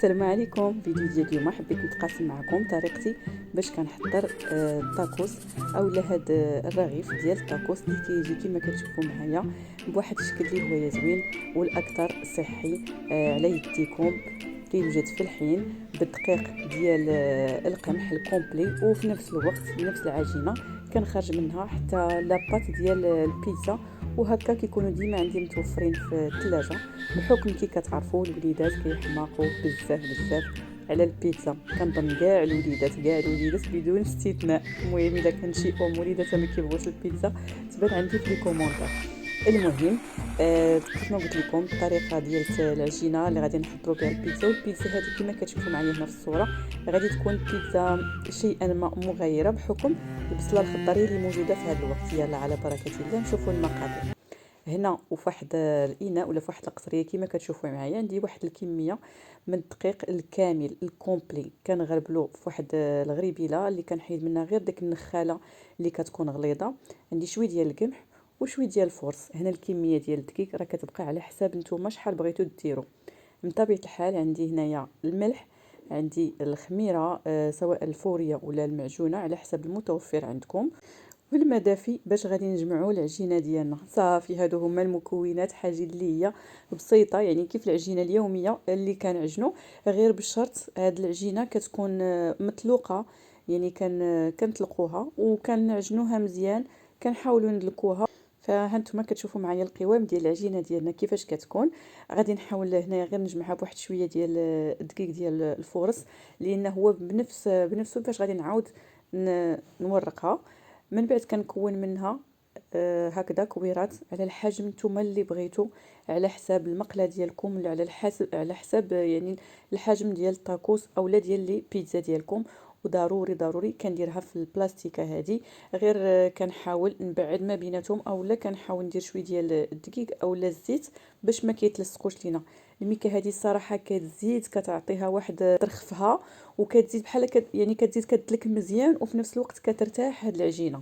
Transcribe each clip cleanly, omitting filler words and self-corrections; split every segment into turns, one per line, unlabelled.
السلام عليكم. فيديو ديال اليوم حبيت نتقاسم معكم طريقتي باش كنحضر الطاكوس اولا هاد الرغيف ديال الطاكوس اللي كيجي كما كتشوفوا معايا بواحد الشكل اللي هو زوين والاكثر صحي على يديكم. كيوجد في الحين بالدقيق ديال القمح الكومبلي، وفي نفس الوقت بنفس العجينه كنخرج منها حتى لاباط ديال البيتزا، وهكا كيكونوا ديما عندي متوفرين في الثلاجه، بحكم كي كتعرفوا الوليدات كيحماقوا بزاف بزاف على البيتزا. كنظن كاع الوليدات بدون استثناء. المهم الا كان شي وليداتها ما كيبغوش البيتزا تبان عندي في لي كومونتير. المهم كيف ما قلت لكم الطريقه ديال العجينه اللي غادي نحضروا بها البيتزا، والبيتزا هذه كما كتشوفوا معايا هنا في الصوره غادي تكون بيتزا شيئا ما مغيره بحكم البصله الخضريه اللي موجوده في هذا الوقت. يلا على بركه الله نشوفوا المقادير. هنا وفي واحد الاناء ولا في واحد القصريه كما كتشوفوا معايا عندي واحد الكميه من الدقيق الكامل الكومبلي، كنغربلو في واحد الغريبيله اللي كنحيد منها غير ديك النخاله اللي كتكون غليظه. عندي شويه ديال القمح وشويه ديال الفورص. هنا الكميه ديال الدقيق راه كتبقى على حساب نتوما شحال بغيتو ديروا. من طبيعه الحال عندي هنايا الملح، عندي الخميره سواء الفوريه ولا المعجونه على حسب المتوفر عندكم، والماء دافي باش غادي نجمعوا العجينه ديالنا. صافي هادو هما المكونات، حاجه اللي هي بسيطه يعني كيف العجينه اليوميه اللي كنعجنوا، غير بشرط هاد العجينه كتكون مطلوقه، يعني كنطلقوها وكنعجنوها مزيان، كنحاولوا ندلكوها. فهانتوما كتشوفوا معايا القوام ديال العجينه ديالنا كيفاش كتكون. غادي نحاول هنايا غير نجمعها بواحد شويه ديال الدقيق ديال الفورص، لان هو بنفسه باش غادي نعاود نورقها. من بعد كنكون منها هكذا كويرات على الحجم نتوما اللي بغيتو، على حساب المقله ديالكم ولا على حساب يعني الحجم ديال الطاكوس اولا ديال لي بيتزا ديالكم. وضروري ضروري كنديرها في البلاستيكه هذه، غير كنحاول نبعد ما بيناتهم اولا كنحاول ندير شويه ديال الدقيق اولا الزيت باش ما كيتلصقوش لينا. الميكه هذه الصراحه كتزيد كتعطيها واحد ترخفها، وكتزيد بحال يعني كتزيد كتدلك مزيان، وفي نفس الوقت كترتاح هاد العجينه.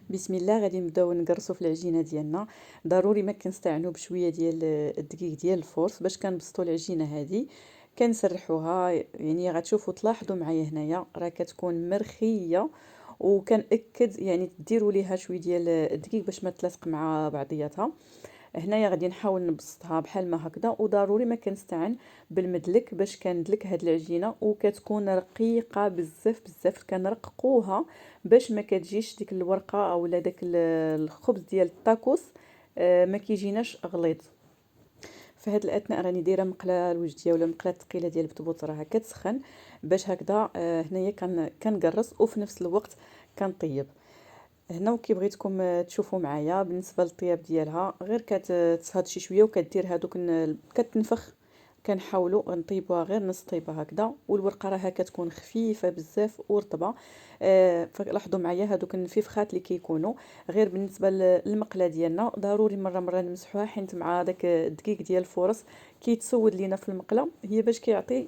بسم الله غادي نبداو نقرصوا في العجينه ديالنا. ضروري ما كنستعنوا بشويه ديال الدقيق ديال الفورس باش كنبسطوا العجينه هذه. كنسرحوها يعني غتشوفوا تلاحظوا معايا هنايا راه كتكون مرخيه، وكنأكد يعني ديروا ليها شويه ديال الدقيق باش ما تلصق مع بعضياتها. هنايا غادي نحاول نبسطها بحال ما هكذا، وضروري ما كنستعن بالمدلك باش كندلك هاد العجينه، وكتكون رقيقه بزاف بزاف. كنرققوها باش ما كتجيش ديك الورقه اولا داك الخبز ديال الطاكوس ما كيجيناش غليظ. في هاد الاثناء راني دايره مقله الوجديه ولا مقله ثقيله ديال البطبوط راها كتسخن، باش هكذا هنايا كنقرص وفي نفس الوقت كنطيب. هنا وكي بغيتكم تشوفوا معايا بالنسبه للطياب ديالها، غير كتهاد شي شويه وكدير هادوك كتنفخ. كنحاولوا نطيبوها غير نص طيبه هكذا، والورقه راها كتكون خفيفه بزاف ورطبه. فلاحظوا معايا هادوك النفيفخات اللي كيكونوا. غير بالنسبه للمقله ديالنا ضروري مره مره نمسحوها، حيت مع داك الدقيق ديال الفورص كيتسود لينا في المقله، هي باش كيعطي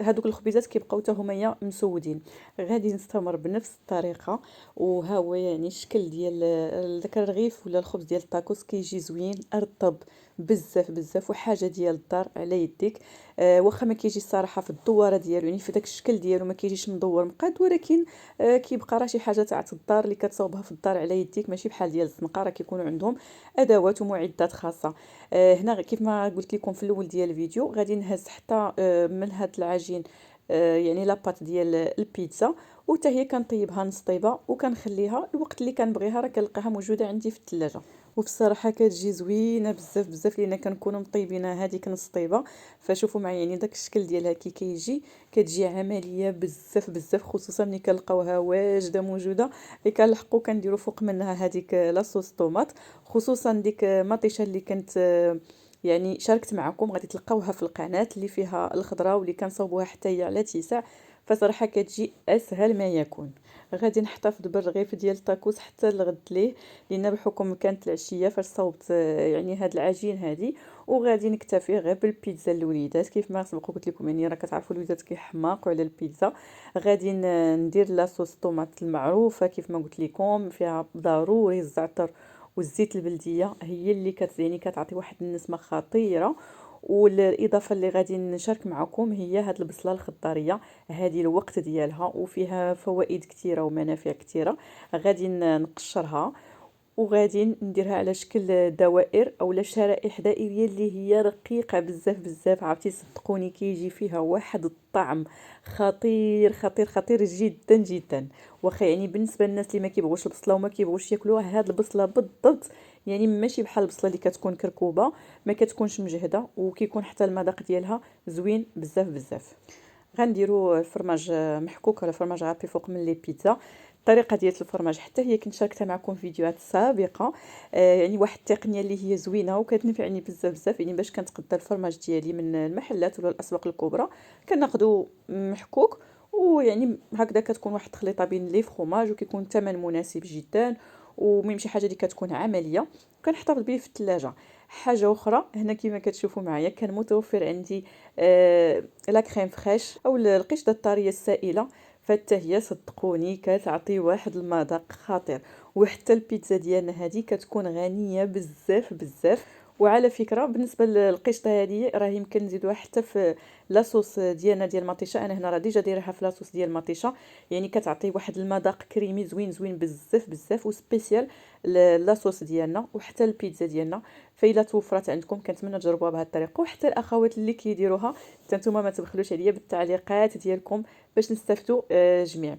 هادوك الخبيزات كيبقاو حتى هما مسودين. غادي نستمر بنفس الطريقه، وها هو يعني الشكل ديال داك الرغيف ولا الخبز ديال الطاكوس كيجي زوين رطب بزاف بزاف، وحاجه ديال الدار على يديك. واخا ما كيجي الصراحه في الدواره ديالو، يعني في داك الشكل ديالو ما كيجيش مدور مقاد، ولكن كيبقى راه شي حاجه تاع الدار اللي كتصاوبها في الدار على يديك، ماشي بحال ديال الزنقه، راه كيكونوا عندهم ادوات ومعدات خاصه. هنا كيف ما قلت لكم في الاول ديال الفيديو غادي نهز حتى من هاد العجين يعني لاباط ديال البيتزا، وحتى هي كنطيبها نص طيبه وكنخليها الوقت اللي كنبغيها، راه كنلقاها موجوده عندي في الثلاجه. وفي الصراحه كتجي زوينه بزاف بزاف، لان كنكونوا مطيبينها هذيك نص طيبه. فشوفوا معايا يعني داك الشكل ديالها كي كيجي كتجي عمليه بزاف بزاف، خصوصا ملي كنلقاوها واجده موجوده اللي كنلحقوا كنديروا فوق منها هذيك لاصوص طوماط. خصوصا ديك مطيشه اللي كنت يعني شاركت معكم، غادي تلقاوها في القناه اللي فيها الخضره واللي كنصاوبوها حتى هي على تيساع. فصراحه كتجي اسهل ما يكون. غادي نحتفظ بالرغيف ديال الطاكوس حتى الغد ليه، لان بحكم كانت العشيه فاش صوبت يعني هاد العجين هادي. وغادي نكتفي غير بالبيتزا للوليدات كيف ما سبق قلت لكم، يعني راه كتعرفوا الوليدات كيحماقوا على البيتزا. غادي ندير لاصوص طوماط المعروفه كيف ما قلت لكم، فيها ضروري الزعتر والزيت البلديه، هي اللي يعني كتعطي واحد النسمه خطيره. والاضافه اللي غادي نشارك معكم هي هاد البصله الخضاريه. هذه الوقت ديالها وفيها فوائد كثيره ومنافع كثيره. غادي نقشرها وغادي نديرها على شكل دوائر اولا شرائح دائريه اللي هي رقيقه بزاف بزاف. عرفتي صدقوني كيجي فيها واحد الطعم خطير خطير خطير جدا جدا. واخا يعني بالنسبه للناس اللي ما كيبغوش البصله وما كيبغوش ياكلوها، هاد البصله بالضبط يعني ماشي بحال البصله اللي كتكون كركوبه، ما كتكونش مجهده، وكيكون حتى المذاق ديالها زوين بزاف بزاف. غنديروا الفرماج محكوك ولا فرماج غابي فوق من لي بيتزا. الطريقه ديال الفرماج حتى هي كنت شاركتها معكم في فيديوهات سابقه. يعني واحد التقنيه اللي هي زوينه وكتنفعني بزاف بزاف. يعني باش كنتقدى الفرماج ديالي من المحلات ولا الاسواق الكبرى كناخذوا محكوك، ويعني هكذا كتكون واحد التخليطه بين لي فروماج وكيكون الثمن مناسب جدا، ومهم شي حاجه اللي كتكون عمليه كنحتفظ به في الثلاجه. حاجه اخرى هنا كما كتشوفوا معايا كان متوفر عندي لا كريم فريش او القشطه الطريه السائله، فحتى هي صدقوني كتعطي واحد المذاق خطير. وحتى البيتزا ديالنا هذه كتكون غنيه بزاف بزاف. وعلى فكره بالنسبه للقشطه هذه راه يمكن نزيدوها حتى في لاصوص ديالنا ديال مطيشه. انا هنا راه ديجا دايرها في لاصوص ديال مطيشه، يعني كتعطي واحد المذاق كريمي زوين زوين بزاف بزاف وسبيسيال لاصوص ديالنا وحتى البيتزا ديالنا. فإلا توفرت عندكم كنتمنى تجربوها بهذه الطريقه. وحتى الاخوات اللي كيديروها حتى نتوما ما تبخلوش عليا بالتعليقات ديالكم باش نستافدوا جميع.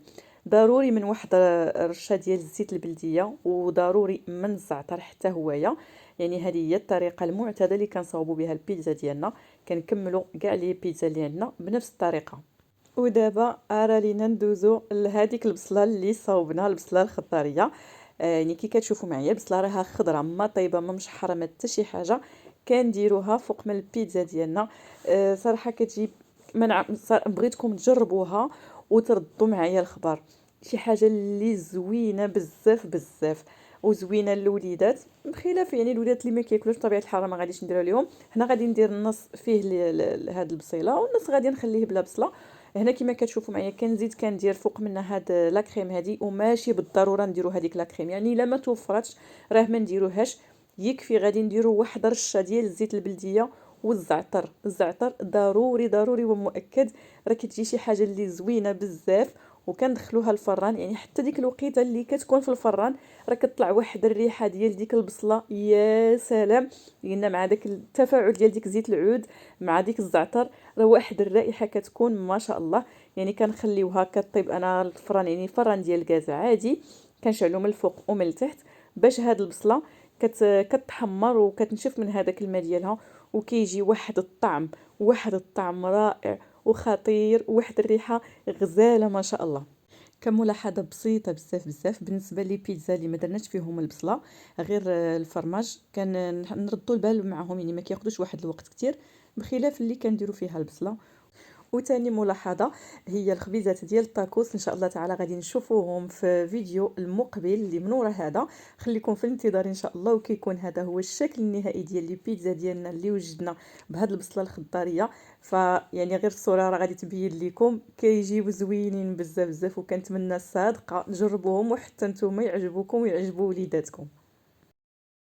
ضروري من واحد رشه ديال الزيت البلديه، وضروري من الزعتر حتى هويا. يعني هذه هي الطريقه المعتاده اللي كنصاوبوا بها البيتزا ديالنا. كنكملوا كاع لي بيتزا اللي عندنا بنفس الطريقه. ودابا ارا لينا ندوزو لهذيك البصله اللي صاوبنا، البصله الخضاريه. يعني كي كتشوفوا معايا البصله راها خضره ما طيبه ما مشحره ما حتى شي حاجه. كنديروها فوق من البيتزا ديالنا. صراحه كتجيب بغيتكم تجربوها وتردوا معايا الخبر. شي حاجه اللي زوينه بزاف بزاف وزوينه للوليدات، بخلاف يعني الوليدات اللي ما كياكلوش بطبيعه الحال ما غاديش نديرها لهم. هنا غادي ندير النص فيه هاد البصيله والنص غادي نخليه بلا بصله. هنا كما كتشوفوا معايا كنزيد كندير فوق منها هاد لا كريم هادي، وماشي بالضروره نديروا هذيك لا كريم، يعني الا ما توفرتش راه ما نديروهاش. يكفي غادي نديروا واحد رشه ديال الزيت البلديه والزعتر. الزعتر ضروري ضروري ومؤكد، راه كتجي شي حاجه اللي زوينه بزاف. وكندخلوها الفران، يعني حتى ديك الوقيته اللي كتكون في الفران راه كتطلع واحد الريحه ديال ديك البصله يا سلام. لان مع داك التفاعل ديال ديك زيت العود مع ديك الزعتر راه واحد الرائحه كتكون ما شاء الله. يعني كنخليوها كطيب انا الفران، يعني فران ديال الغاز عادي كنشعلو من الفوق ومن التحت باش هاد البصله كتحمر وكتنشف من هذاك الماء ديالها، وكيجي واحد الطعم رائع وخطير وواحد الريحه غزاله ما شاء الله. كملاحظه بسيطه بزاف بزاف بالنسبه لي بيتزا اللي ما درناش فيهم البصله غير الفرماج كان نردوا البال معهم، يعني ما كياخذوش واحد الوقت كتير بخلاف اللي كنديروا فيها البصله. وتاني ملاحظه هي الخبيزات ديال التاكوس، ان شاء الله تعالى غادي نشوفوهم في فيديو المقبل اللي من ورا هذا. خليكم في الانتظار ان شاء الله. وكيكون هذا هو الشكل النهائي ديال لي بيتزا ديالنا اللي وجدنا بهاد البصله الخضاريه. فيعني غير الصوره راه غادي تبين لكم كيجيو زوينين بزاف بزاف، وكنتمنى صادقه تجربوهم وحتى نتوما يعجبوكم ويعجبوا وليداتكم.